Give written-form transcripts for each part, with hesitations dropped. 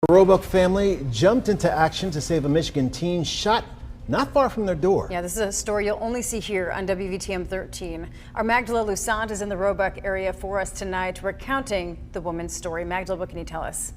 A Roebuck family jumped into action to save a Michigan teen shot not far from their door. Yeah, this is a story you'll only see here on WVTM 13. Our Magdala Lusant is in the Roebuck area for us tonight, recounting the woman's story. Magdala, what can you tell us?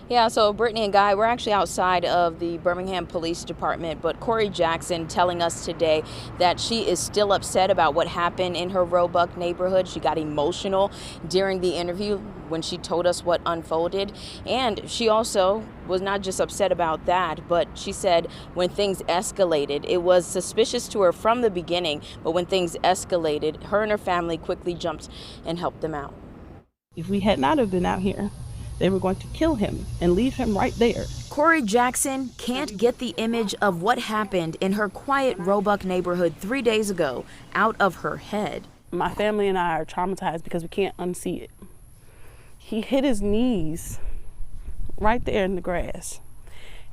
Yeah, so Brittany and Guy, we're actually outside of the Birmingham Police Department, but Corey Jackson telling us today that she is still upset about what happened in her Roebuck neighborhood. She got emotional during the interview when she told us what unfolded. And she also was not just upset about that, but she said when things escalated, it was suspicious to her from the beginning, but when things escalated, her and her family quickly jumped and helped them out. If we had not have been out here, they were going to kill him and leave him right there. Corey Jackson can't get the image of what happened in her quiet Roebuck neighborhood 3 days ago out of her head. My family and I are traumatized because we can't unsee it. He hit his knees right there in the grass.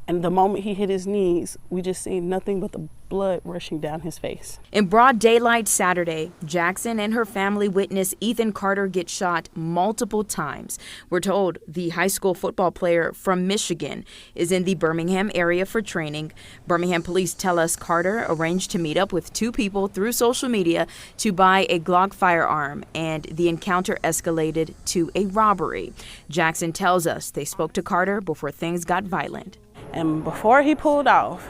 And the moment he hit his knees, we just seen nothing but the blood rushing down his face. In broad daylight Saturday, Jackson and her family witnessed Ethan Carter get shot multiple times. We're told the high school football player from Michigan is in the Birmingham area for training. Birmingham police tell us Carter arranged to meet up with two people through social media to buy a Glock firearm, and the encounter escalated to a robbery. Jackson tells us they spoke to Carter before things got violent. And before he pulled off,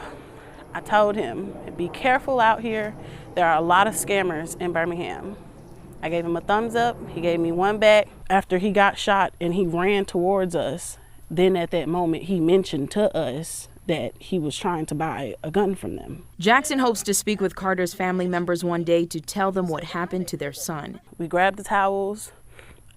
I told him, be careful out here. There are a lot of scammers in Birmingham. I gave him a thumbs up. He gave me one back. After he got shot and he ran towards us, then at that moment he mentioned to us that he was trying to buy a gun from them. Jackson hopes to speak with Carter's family members one day to tell them what happened to their son. We grabbed the towels.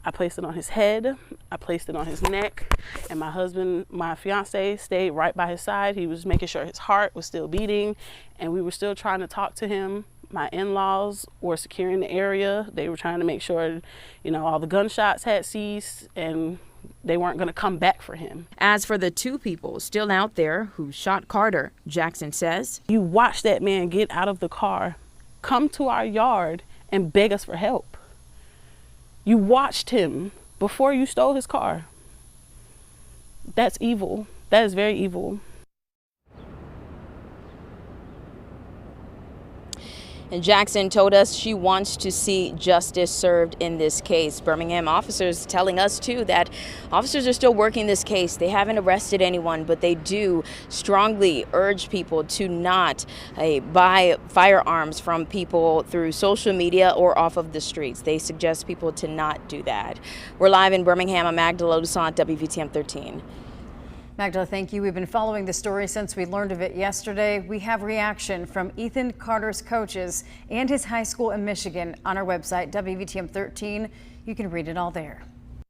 I placed it on his head, I placed it on his neck, and my husband, my fiance, stayed right by his side. He was making sure his heart was still beating, and we were still trying to talk to him. My in-laws were securing the area. They were trying to make sure, all the gunshots had ceased, and they weren't going to come back for him. As for the two people still out there who shot Carter, Jackson says, you watched that man get out of the car, come to our yard, and beg us for help. You watched him before you stole his car. That's evil. That is very evil. And Jackson told us she wants to see justice served in this case. Birmingham officers telling us, too, that officers are still working this case. They haven't arrested anyone, but they do strongly urge people to not buy firearms from people through social media or off of the streets. They suggest people to not do that. We're live in Birmingham. I'm Magdala Lusant, WVTM 13. Magdala, thank you. We've been following the story since we learned of it yesterday. We have reaction from Ethan Carter's coaches and his high school in Michigan on our website, WVTM 13. You can read it all there.